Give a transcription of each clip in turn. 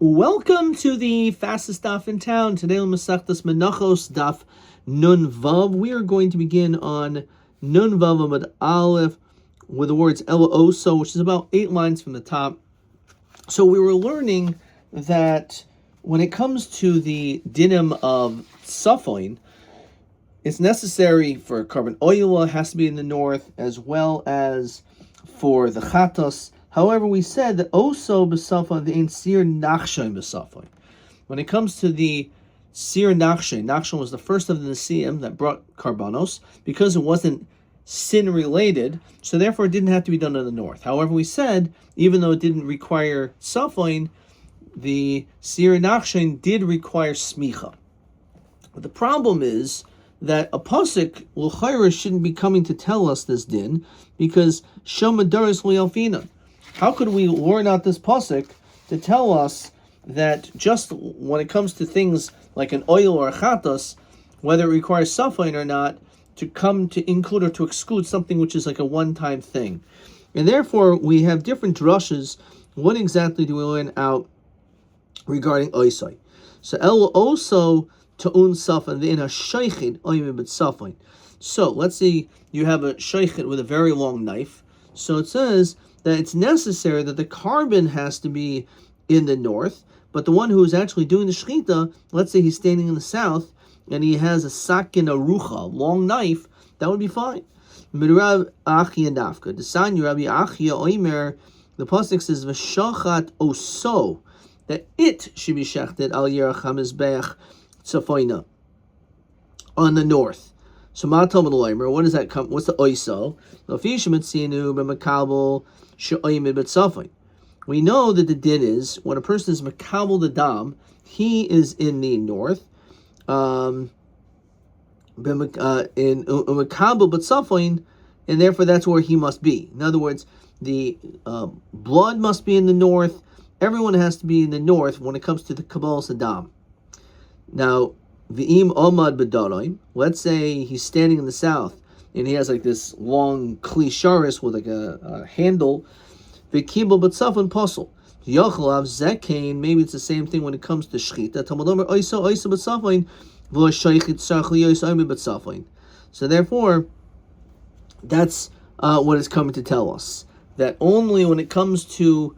Welcome to the fastest daf in town. Today on Masechtas Menachos daf Nun Vav. We are going to begin on Nun Vav Amud Aleph with the words El Oso, which is about 8 lines from the top. So we were learning that when it comes to the dinim of Safoin, it's necessary for carbon oil, it has to be in the north, as well as for the chatos. However, we said that also b'safon the ain't sir nachshain b'safon. When it comes to the sir nachshain was the first of the Nesiim that brought karbanos because it wasn't sin related, so therefore it didn't have to be done in the north. However, we said even though it didn't require safon, the sir nachshain did require smicha. But the problem is that a pasuk l'chayra shouldn't be coming to tell us this din because shomadaris li'alfina. How could we learn out this pasuk to tell us that just when it comes to things like an oil or a chatos, whether it requires safain or not, to come to include or to exclude something which is like a one-time thing? And therefore, we have different drushes. What exactly do we learn out regarding oisai? So, el also ta'un safan in a shaychid oimim but safain. So, let's say you have a shaychid with a very long knife. So it says that it's necessary that the carbon has to be in the north, but the one who is actually doing the shechita, let's say he's standing in the south, and he has a sakin arucha, long knife, that would be fine. Midrav achia nafka. Desan Rabbi achia oimer, the pasuk says v'shachat oso, that it should be shechted al yerach hamizbeach tzafoina, on the north. So what does that come? What's the oiso? We know that the din is when a person is makabel the dam, he is in the north. In makabel but safain, and therefore that's where he must be. In other words, the blood must be in the north. Everyone has to be in the north when it comes to the kabbalah sadam. Now, V'im omad b'darim. Let's say he's standing in the south and he has like this long kli with like a handle. V'kibel b'tzafon posel. Yochelav zekain. Maybe it's the same thing when it comes to shchita. Talmud omer oisa b'tzafon v'lo shaychit tzarich liyois omer b'tzafon. So therefore, that's what it's coming to tell us, that only when it comes to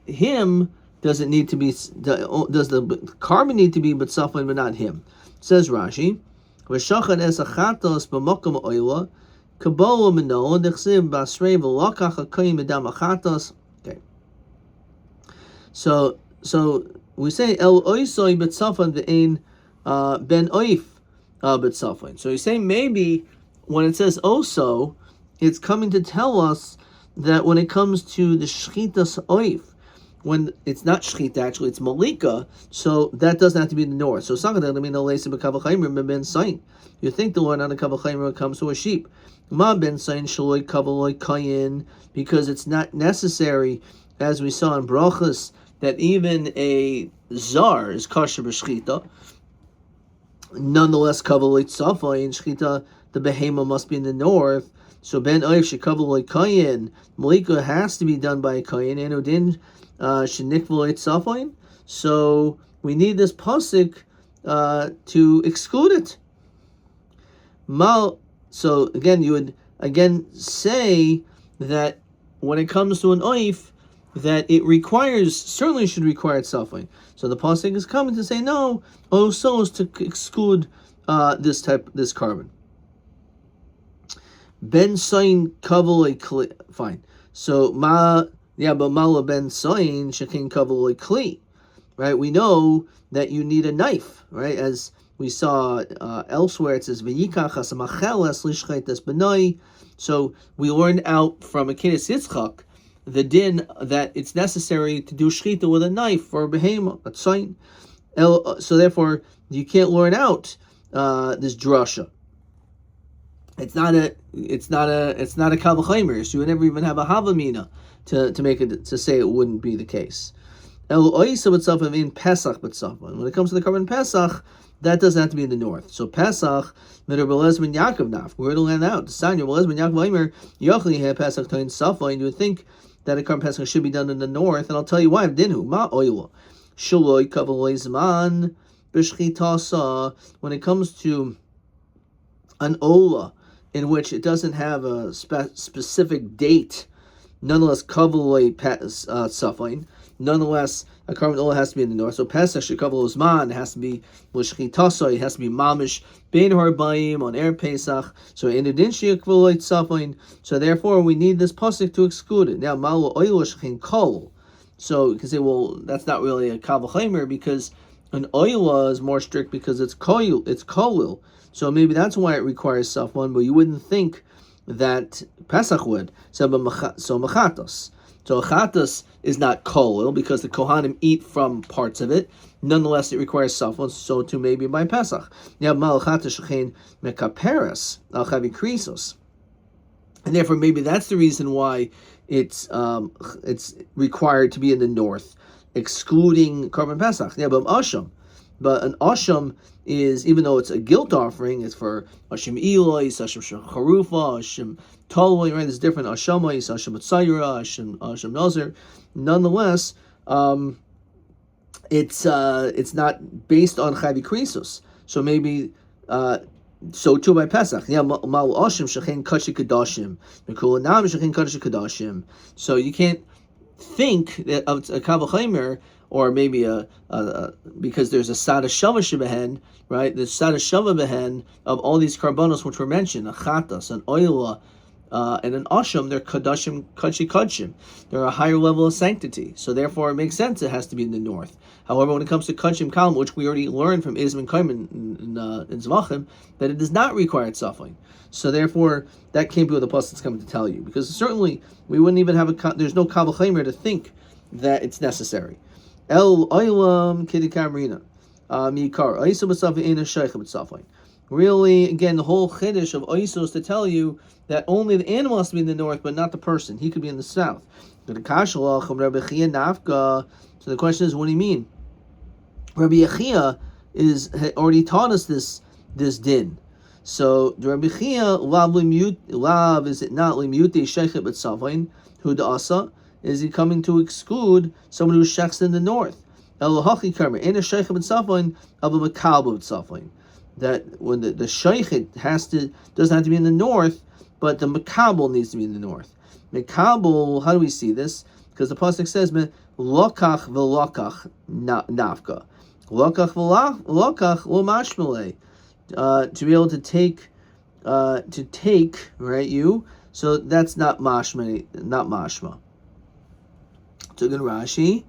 him. Does it need to be? Does the carbon need to be but safan, but not him? Says Rashi, "V'shachan es achatos b'makom oila kabbalah mino dechsiv basrei v'lakach hakayim edam achatos." Okay. So we say el oisoi but safan ve'ein ben oif but safan. So he's saying maybe when it says oso, it's coming to tell us that when it comes to the shchitas oif, when it's not shchita, actually it's malika, so that doesn't have to be in the north. So you think the Lord on a kavachayim comes to a sheep. Ma ben sayin shaloi kavaloi kayin, because it's not necessary, as we saw in brachas, that even a zar is kosher b'shchita. Nonetheless, kavaloi tzafa in shchita, the behema must be in the north. So ben oif shekavaloi kayin, malika has to be done by a kayin, and udin. So we need this pasuk to exclude it. So again, you would again say that when it comes to an oif, that it certainly should require tzafon. So the pasuk is coming to say no, also is to exclude this carbon. Ben sayin kavaloi kli. Fine. So but mala ben sayin shekin kavaloi kli, right? We know that you need a knife, right? As we saw elsewhere, it says v'yikach hasamacheles lishchaites benoi. So we learned out from Akedas Yitzchak the din that it's necessary to do shchita with a knife for a behema, a tzayin. So therefore, you can't learn out this drasha. It's not a kavachaymer. So you would never even have a havamina to make it to say it wouldn't be the case. El oisa b'tzafim in Pesach b'tzafim. When it comes to the carbon Pesach, that doesn't have to be in the north. So Pesach, Midrash Belez ben Yaakov naf. Where to land out? Sanya Belez ben Yaakov Omer Yochli had Pesach toin Safa, and you would think that a carbon Pesach should be done in the north, and I'll tell you why. Dinu ma oila. Shaloi kavaloi zman b'shchitasa. When it comes to an ola in which it doesn't have a specific date, nonetheless kavaloi safin. Nonetheless, a carbon ola has to be in the north. So Pesach shekavalo zman has to be l'shchitasa. It has to be mamish bein harbayim on Erev Pesach. So in addition kavaloi safin. So therefore, we need this pasuk to exclude it. Now malu oila shechin kol. So you can say, well, that's not really a kavachemer because an oila is more strict because it's kolil. So maybe that's why it requires safon, but you wouldn't think that Pesach would. So machatos. So chatos is not kolil because the kohanim eat from parts of it. Nonetheless, it requires safon. So too maybe by Pesach. Now malachatos shechein mekaperes al chavi krisos, and therefore maybe that's the reason why it's required to be in the north, excluding Korban Pesach. Yeah, but an asham is, even though it's a guilt offering, it's for asham Eloi, asham charufa, asham taloi, right? There's different ashamais, asham tzayira, asham nazir. Nonetheless, it's not based on chavi krisos. So maybe. So too by Pesach. Yeah, mal ashim shechein kashi kadashim, mekulanam shechein kashi kadashim. So you can't think that of a kavachemer, or maybe a because there's a sada shava shebehen, right? The sada shava behen of all these karbanos which were mentioned, a chatas, an oila, and an asham, they're kadashim kachim. They're a higher level of sanctity. So therefore, it makes sense it has to be in the north. However, when it comes to kachim kalam, which we already learned from Izman Kaiman in Zvachim, that it does not require suffering. So therefore, that can't be what the pasuk is coming to tell you, because certainly we wouldn't even have there's no kavachemer to think that it's necessary. El oilam kidikamrina mikar oisu b'safin ena shaycha b'safin. Really, again, the whole chiddush of oiso is to tell you that only the animal has to be in the north, but not the person. He could be in the south. So the question is, what do you mean? Rabbi Yechia had already taught us this din. So the Rabbi Yechia lav is it not limute sheichet b'tzavain hu da'asa? Is he coming to exclude someone who shechs in the north? El hachi karmer in a sheichet b'tzavain of a makal b'tzavain. That when the sheichet doesn't have to be in the north, but the makabel needs to be in the north. Makabel, how do we see this? Because the pasuk says lokach v'lokach nafka. Lokach v'lokach lo mashmele. To be able to take, right, you. So that's not mashma, not mashma. So good Rashi.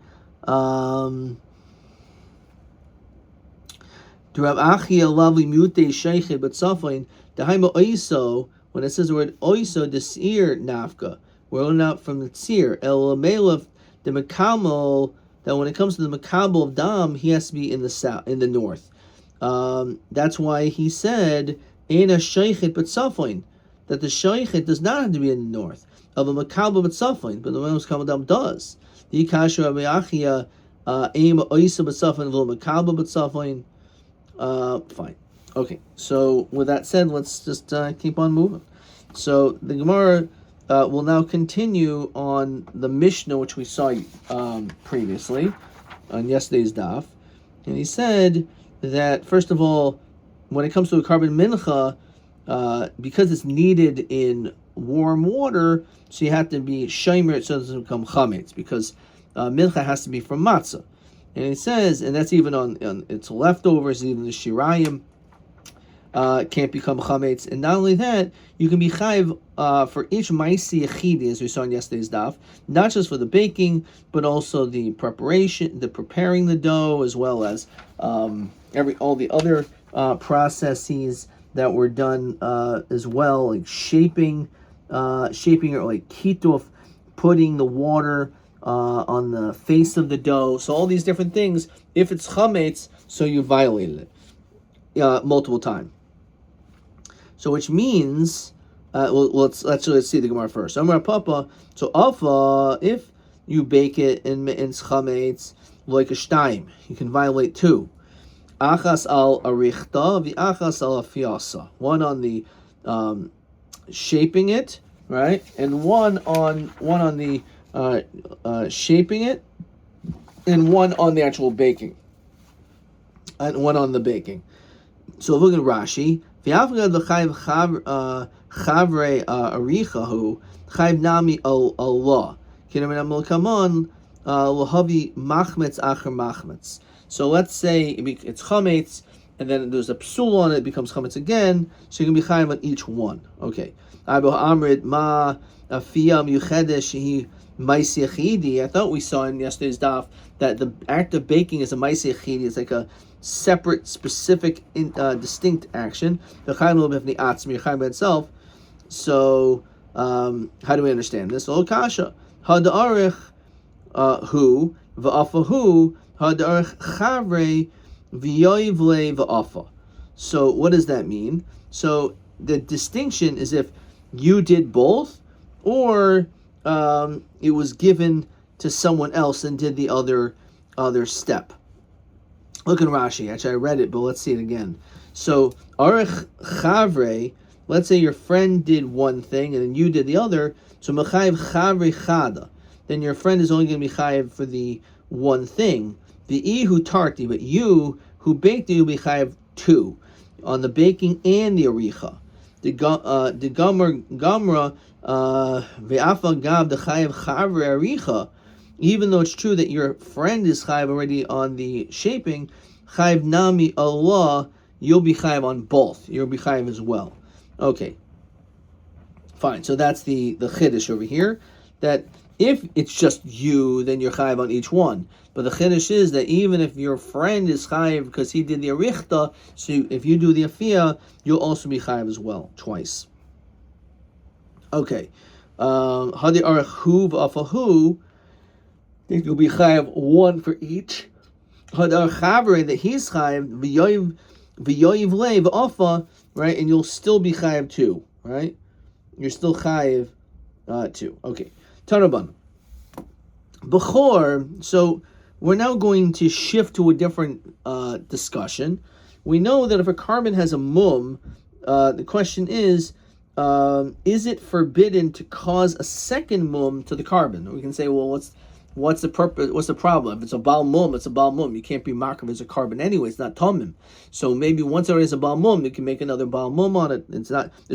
To Rav Achia lovely mute sheichet but safain dahaima oiso, when it says the word oiso desir nafka, we're learning out from the tzir el melev the makabel, that when it comes to the makabel of dam, he has to be in the south, in the north. That's why he said ena sheichet but safain, that the sheichet does not have to be in the north of a makabel but safain, but the one who's kabel dam does. The kasha Rav Achia aim oiso but safain v'lo makabel but safain. Fine. Okay, so with that said, let's just keep on moving. So the Gemara will now continue on the Mishnah, which we saw previously on yesterday's daf. And he said that, first of all, when it comes to a carbon mincha, because it's needed in warm water, so you have to be shomer so it doesn't become chametz, because mincha has to be from matzah. And it says, and that's even on its leftovers, even the shirayim can't become chametz. And not only that, you can be chayiv for each ma'isi yechidi, as we saw in yesterday's daf, not just for the baking, but also the preparation, the preparing the dough, as well as all the other processes that were done as well, like shaping or like kituf, putting the water on the face of the dough. So all these different things, if it's chametz, so you violated it multiple times. So which means, let's see the Gemara first. Amar Papa, so alpha, if you bake it in chametz like a shtaim, you can violate two. Achas al arichta, v'achas al afiasa. One on the shaping it, right, and one on the shaping it, and one on the actual baking, and one on the baking. So look at Rashi. Chavre arichahu chayv nami Allah. So let's say it's chametz, and then there's a psul on it, becomes chametz again. So you can be chayv on each one. Okay. I thought we saw in yesterday's daf that the act of baking is a ma'aseh yechidi. It's like a separate, specific, distinct action. The chayim lo b'fnei atzmi, chayim by itself. So, how do we understand this? Ol kasha hadarich hu v'afahu hadarich chavre v'yoivle v'afa. So, what does that mean? So, the distinction is if you did both, or it was given to someone else and did the other step. Look at Rashi. Actually, I read it, but let's see it again. So, arich chavre. Let's say your friend did one thing and then you did the other. So mechayev chavre chada. Then your friend is only going to be chayev for the one thing. The ihu tarti, but you who baked it, you'll be chayev two on the baking and the aricha. The gamra ve'afa gav the chayev chavre aricha. Even though it's true that your friend is chayev already on the shaping, chayev nami Allah, you'll be chayev on both. You'll be chayev as well. Okay, fine. So that's the chiddush over here. That if it's just you, then you're chayiv on each one. But the chiddush is that even if your friend is chayiv because he did the arichta, so if you do the afiyah, you'll also be chayiv as well, twice. Okay, hadi arachu v'afahu, you'll be chayiv one for each. Hadi archavre, that he's chayiv v'yoyiv le v'afa. Right, and you'll still be chayiv two, right? You're still chayiv two. Okay, Tanaban. Bechor, so we're now going to shift to a different discussion. We know that if a carbon has a mum, the question is it forbidden to cause a second mum to the carbon? We can say, well, what's the purpose? What's the problem? If it's a bal mum, it's a bal mum. You can't be marked as a carbon anyway. It's not tomim. So maybe once there is a bal mum, you can make another bal mum on it. It's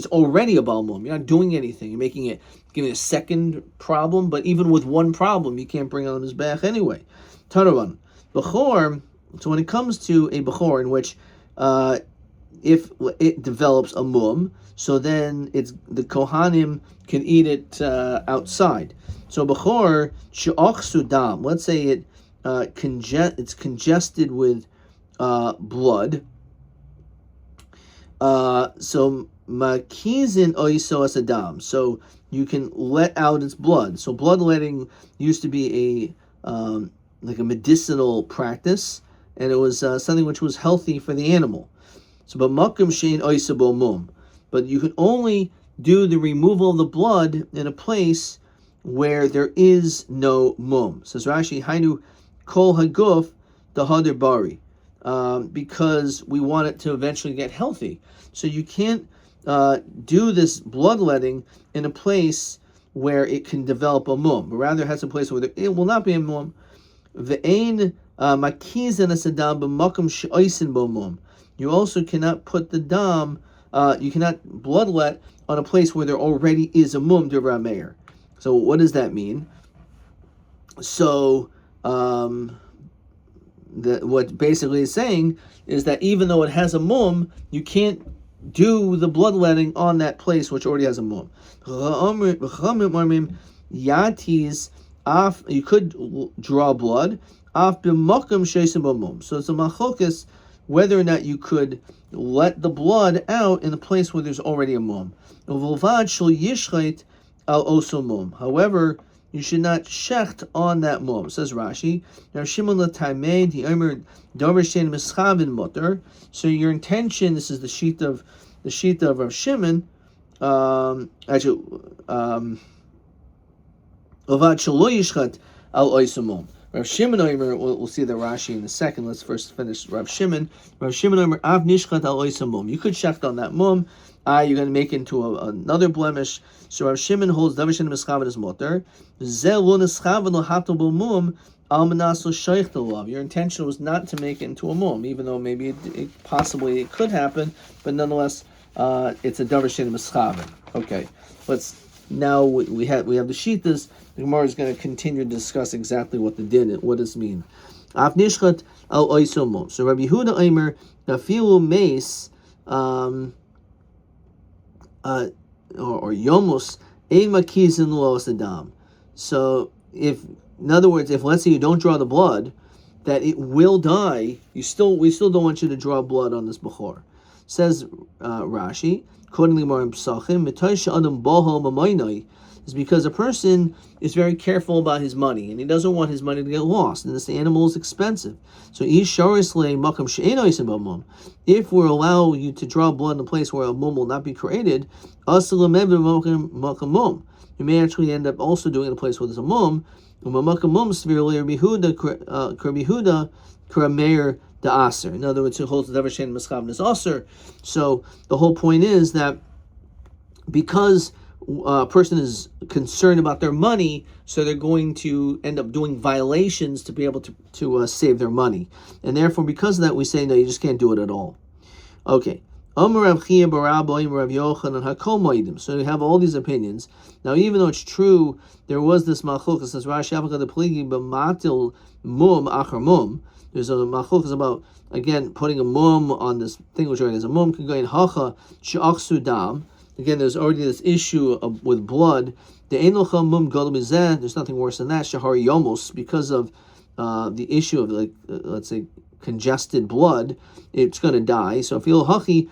already a bal mum. You're not doing anything. You're giving a second problem. But even with one problem, you can't bring it on his back anyway. Taravan bechor. So when it comes to a bechor in which if it develops a mum, so then the kohanim can eat it outside. So bechor she'achsu dam. Let's say it's congested with blood. So makizin oiso as adam. So you can let out its blood. So bloodletting used to be like a medicinal practice, and it was something which was healthy for the animal. So but makom shein oiso bo mum. But you can only do the removal of the blood in a place where there is no mum. Says Rashi, Hainu kol haguf the hader bari, because we want it to eventually get healthy. So you can't do this bloodletting in a place where it can develop a mum, but rather it has a place where it will not be a mum. Ve'ein makizan asadam b'makom she'oisin bo mum. You also cannot put the dam. You cannot bloodlet on a place where there already is a mum d'Rav Meir. So what does that mean? So what basically is saying is that even though it has a mum, you can't do the bloodletting on that place which already has a mum. Yatis af, you could draw blood af b'makom she'oisin bo mum. So it's a machokas whether or not you could let the blood out in the place where there's already a mum. However, you should not shecht on that mum. Says Rashi. So your intention, this is the sheet of Rav Shimon. Rav Shimon Omer, we'll see the Rashi in a second. Let's first finish Rav Shimon. Rav Shimon Omer, Av Nishchat al Oisa Mum. You could shecht on that mum. You're going to make it into another blemish. So Rav Shimon holds Davar Shein Mischaven is Moter. Ze lo Nischaven lo Hato bo mum Almanaso shaykh the love. Your intention was not to make it into a mum, even though maybe it possibly it could happen, but nonetheless, it's a davar shein mischaven. Okay, let's now we have the shitas. The Gemara is going to continue to discuss exactly what the din, what does it mean. Af nishchat al oiso mum. So Rabbi Yehuda Eimer nafilu mace, or yomus ein makizin lo sadam. So if, in other words, if let's say you don't draw the blood, that it will die. We still don't want you to draw blood on this bechor. Says Rashi, accordingly more in Psachim, adam boho mamaynai, is because a person is very careful about his money and he doesn't want his money to get lost. And this animal is expensive. So if we allow you to draw blood in a place where a mum will not be created, you may actually end up also doing it in a place where there's a mum. In other words, it holds the davar shein mischaven is aser. So the whole point is that because a person is concerned about their money, so they're going to end up doing violations to be able to save their money, and therefore because of that we say no, you just can't do it at all. Okay. So we have all these opinions. Now, even though it's true, there was this malchuk, says Rashi, there's a malchuk about, again, putting a mum on this thing which already has a mum, can go in hacha she'achsu dam. Again, there's already this issue with blood. There's nothing worse than that, shahari yomos, because of the issue of, like, let's say, congested blood, it's going to die. So if you'll hachi,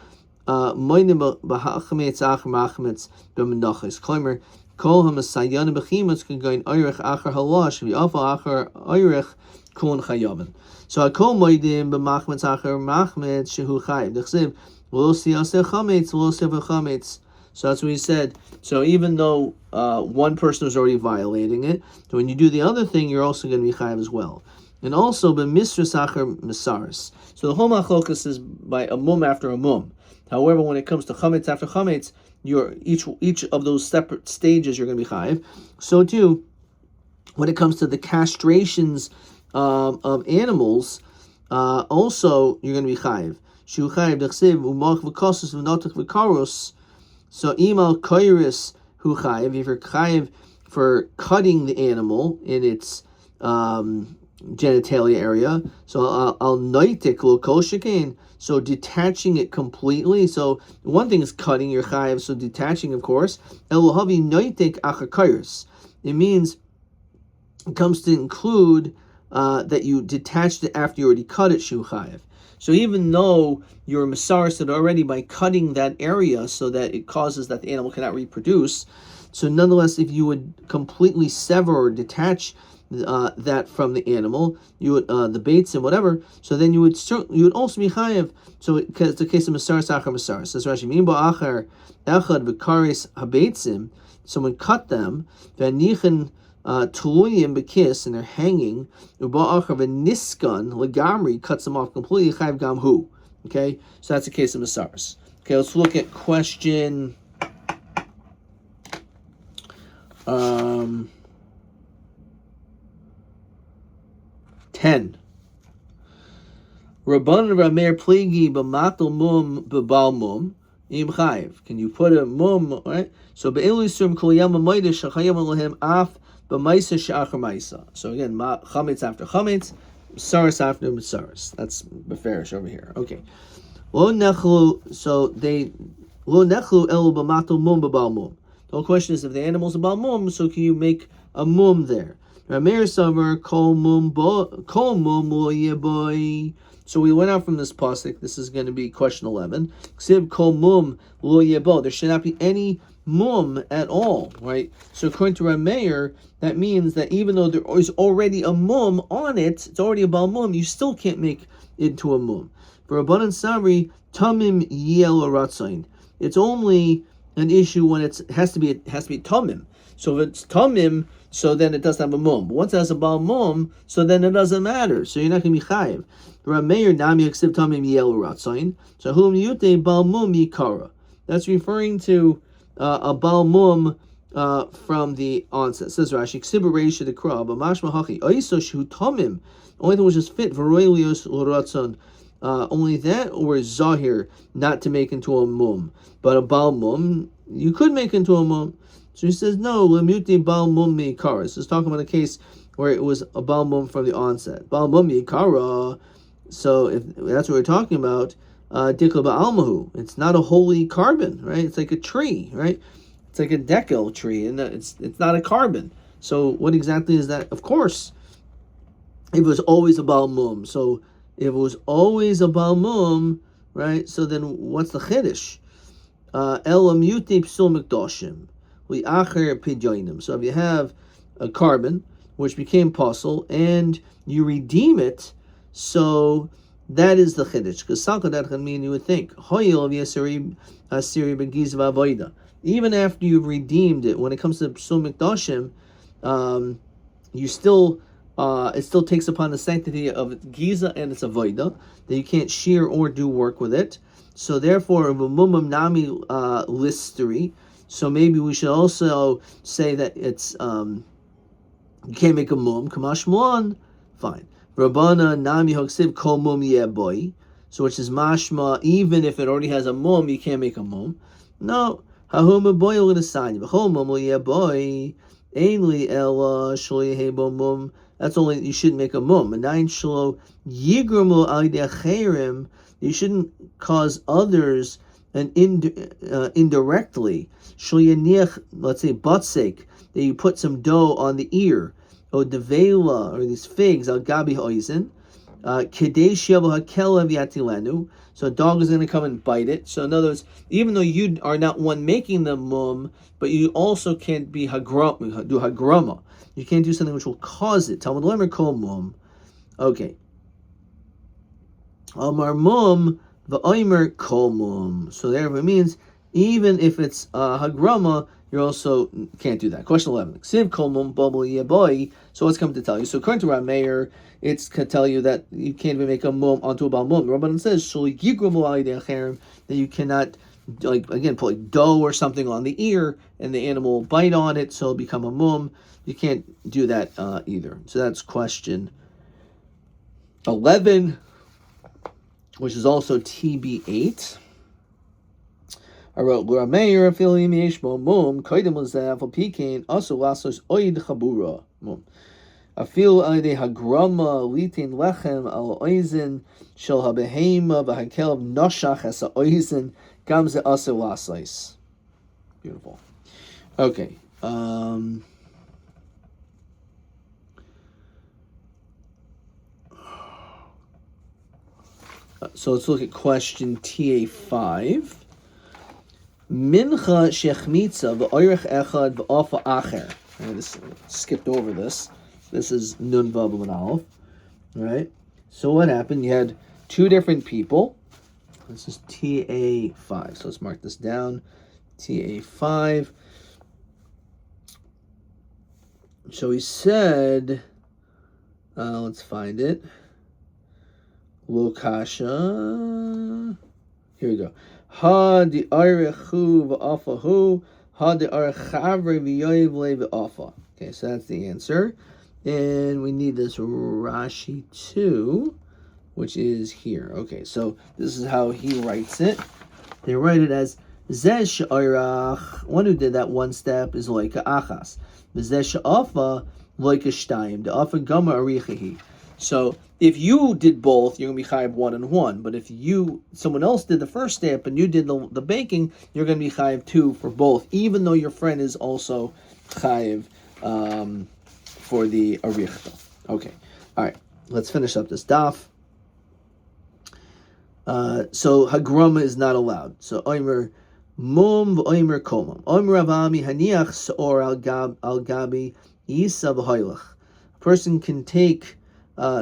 kol hamasayan bechimus can go in oirich achar halash v'afa achar oirich kun chayaven. So I kol moedim b'machmetz achar machmetz shehu chayiv. D'chsev lo siyaseh chametz lo sever chametz. So that's what he said. So even though one person was already violating it, so when you do the other thing, you're also going to be chayiv as well. And also b'misras achar misaris. So the whole machlokas is by a mum after a mum. However, when it comes to chametz after chametz, you're each of those separate stages you're going to be chayiv. So too, when it comes to the castrations of animals, also you're going to be chayiv. Shu chayiv d'chsev umach v'kosus v'notak v'karus. So imal koiris hu chayiv. If you're chayiv for cutting the animal in its genitalia area, so al noitik lo kol shekain. So detaching it completely. So one thing is cutting your chayiv. So detaching, of course. Elohavi noitik achakayus. It means it comes to include that you detached it after you already cut it. Shu chayiv. So even though you're masaris it already by cutting that area, so that it causes that the animal cannot reproduce. So nonetheless, if you would completely sever or detach that from the animal, you would the baits and whatever. So then you would also be chayiv. So because the case of masaris achar masaris, says Rashi, min ba'achar echad v'karis habeitzim. Someone cut them, v'nichin tuluyim b'kis, and they're hanging. Uba'achar v'niskan legamri, cuts them off completely. Chayiv gamhu. Okay, so that's the case of masaris. Okay, let's look at question 10. Rabban Rameir pligi b'matel mum b'bal mum im chayiv. Can you put a mum, right? So be'ilusum kol yam ha'mayda shachayim alehem af b'maisa she'achar maisa. So again, chametz after chametz, masaris after masaris. That's beferish over here. Okay. Lo nechlu. So they lo nechlu elu b'matel mum b'bal mum. The whole question is, if the animal's a bal mum, so can you make a mum there? Rameir summer kol mum lo yeboy. So we went out from this pasuk. This is going to be question 11. Ksiv kol mum lo yebo. There should not be any mum at all, right? So according to Rameir, that means that even though there is already a mum on it, it's already a bal mum, you still can't make it into a mum. For Rabbanan Samri, tamim yel ratzain. It's only an issue when it has to be tamim. So if it's tamim, so then it doesn't have a mum. But once it has a bal mum, so then it doesn't matter. So you're not going to be chayiv. Rameir nami yaksiv tamim yel ratzain. So hum yute bal mum yikara. That's referring to a bal mum from the onset. Says Rashi, Ksiba Reisha de Kra, but Mashma Hachi, Oiso Shu Tomim, only thing was just fit, Veroilios Loratzon, only that, or Zahir, not to make into a mum. But a Bal Mum, you could make into a mum. So he says, no, Lemuti Bal Mum Mikara. This is talking about a case where it was a Bal Mum from the onset. Bal Mum Mikara, so if that's what we're talking about, Dikla Ba'almahu, it's not a holy carbon, right? It's like a tree, right? It's like a decal tree, and it's not a carbon. So what exactly is that? Of course, it was always a balmum. So if it was always a balmum, right? So then what's the chiddush? Elamuti psul mikdoshim li'acher pidyonim. So if you have a carbon which became puzzle and you redeem it, so that is the chiddush. Because that can mean you would think hoyil v'yasiri asiri begiz v'avoida. Even after you've redeemed it, when it comes to psul mikdoshim, you still it still takes upon the sanctity of Giza and its avoida, that you can't shear or do work with it. So therefore, mumum nami listery. So maybe we should also say that it's you can't make a mum. Kamash muan, fine. Rabbana nami hoksiv kol mum boy. So which is mashma, even if it already has a mum, you can't make a mum. No. Hahuma boy will assign b'chol mum boy. Ainly ella shloy hebo mum. That's only, you shouldn't make a mum. And nine shlo yigramu al. You shouldn't cause others and indirectly. Shloyaniach, let's say batsek, that you put some dough on the ear, or devela, or these figs al gabi oizen. Kadesh yavu hakela v'yatilenu. So a dog is going to come and bite it. So in other words, even though you are not one making the mum, but you also can't be do hagrama. You can't do something which will cause it. Talmud lemer kol mum. Okay. Amar mum v'oimer kol mum. So there it means even if it's hagrama, you also can't do that. Question 11. Ksiv kol mum bubble yeboy. So what's come to tell you? So according to Rav Meir, it's to tell you that you can't even make a mum onto a bal mum. Rabban says that you cannot, like again, put like dough or something on the ear and the animal will bite on it, so it'll become a mum. You can't do that either. So that's question 11, which is also TB8. I wrote Rameir Afilim Yeshmo Mum Kaidim Lazaf Pekin also Lasos Oid Chabura Mum. Afil Ade Hagrama Litin Lechem Al Oizen Shel Habehema Vahakel Noshach as Oizen Gamze Ase Lasais. Beautiful. Okay. So let's look at question TA5. Mincha shechmitza v'oirech echad v'afa acher. I just skipped over this. This is nun vav and aleph. All right. So what happened? You had two different people. This is TA5. So let's mark this down. TA5. So he said, let's find it. Lokasha. Here we go. Ha di arechu v'afahu. Ha di arechavre v'yoyev le v'afa. Okay, so that's the answer. And we need this Rashi too, which is here. Okay, so this is how he writes it. They write it as Zeh she'arach. One who did that one step is loika achas. Zeh she'afa loika shtayim. The afa gama arichehi. So if you did both, you're going to be chayiv 1 and 1. But if someone else did the first step and you did the baking, you're going to be chayiv 2 for both, even though your friend is also chayiv for the arichta. Okay, all right, let's finish up this daf. So hagrama is not allowed. So oimer mum v'oimer komam. Oimer avami haniach seor al gabi isa v'hoylach. A person can take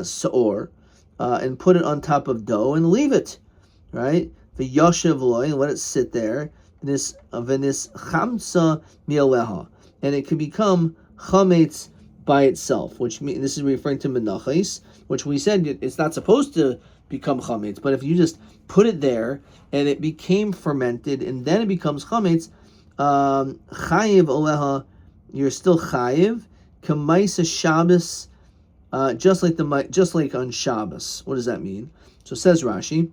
saor and put it on top of dough and leave it, right? The yoshev loy, and let it sit there. This chamsa mialeha, and it can become chametz by itself, which means this is referring to menachos, which we said it's not supposed to become chametz, but if you just put it there and it became fermented and then it becomes chametz, chayiv oleha, you're still chayiv. Kamaisa Shabbos, just like on Shabbos. What does that mean? So says Rashi,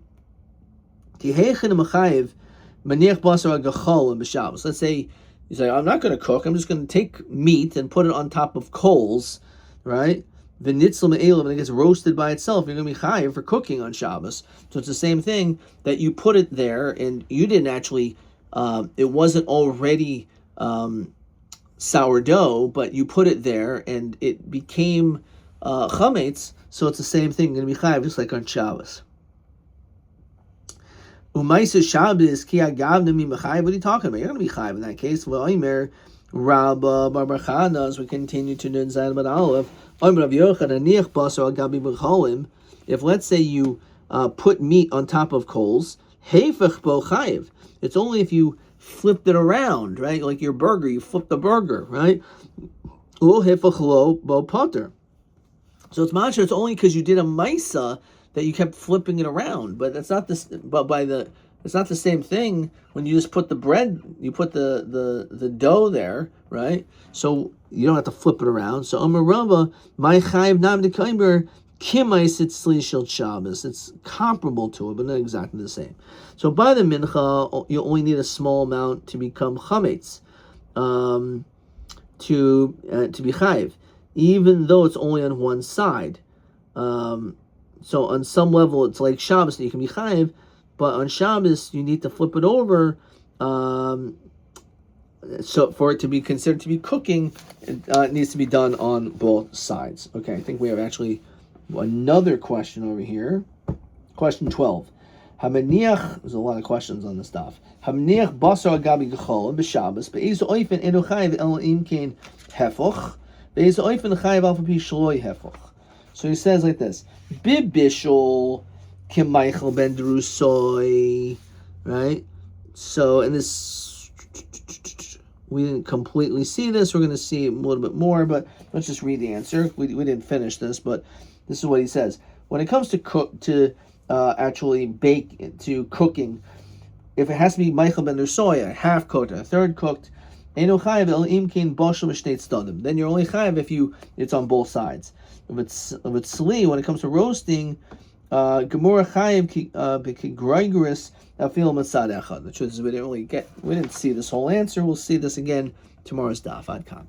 let's say you say, I'm not going to cook, I'm just going to take meat and put it on top of coals, right? And it gets roasted by itself, you're going to be chayiv for cooking on Shabbos. So it's the same thing that you put it there and you didn't actually, it wasn't already sourdough, but you put it there and it became chametz, so it's the same thing, going to be chayiv just like on Shabbos. Umaisa Shabbos ki agavna mi mechayiv. What are you talking about? You're going to be chayiv in that case. V'omer Rabba Bar Chana, as we continue to Nun Zayin Bad Aleph. Omer Rav Yochanan niach basar al gabi b'cholim. If let's say you put meat on top of coals, heifech bo chayiv. It's only if you flipped it around, right? Like your burger, you flip the burger, right? Lo heifech lo bo potter. So it's masha. It's only because you did a maisa that you kept flipping it around, but that's not this. But it's not the same thing when you just put the bread, you put the dough there, right? So you don't have to flip it around. So Amar Rava, my chayiv nam dekaimer kimais itzli shel Shabbos. It's comparable to it, but not exactly the same. So by the mincha, you only need a small amount to become chametz, to be chayiv, even though it's only on one side. So on some level, it's like Shabbos that you can be chayiv, but on Shabbos you need to flip it over. So for it to be considered to be cooking, it needs to be done on both sides. Okay, I think we have actually another question over here. Question 12. Hamaniach. There's a lot of questions on this stuff. Hamaniach basar agabi gechol b'Shabbos be'ezu oifen enu chayiv el imkein hefoch be'ezu oifen chayiv alfa pi shloi hefoch. So he says like this: Bibishol Kemichael ben Drusoi, right? So in this, we didn't completely see this. We're going to see a little bit more, but let's just read the answer. We didn't finish this, but this is what he says. When it comes to actually bake, to cooking, if it has to be Michael ben Drusoi, a half cooked, a third cooked, then you're only chayiv if it's on both sides. If it's sli, when it comes to roasting, gemura chayiv kigrigoris afil matzad echad. The truth is we didn't see this whole answer. We'll see this again tomorrow's daf. Ad kan.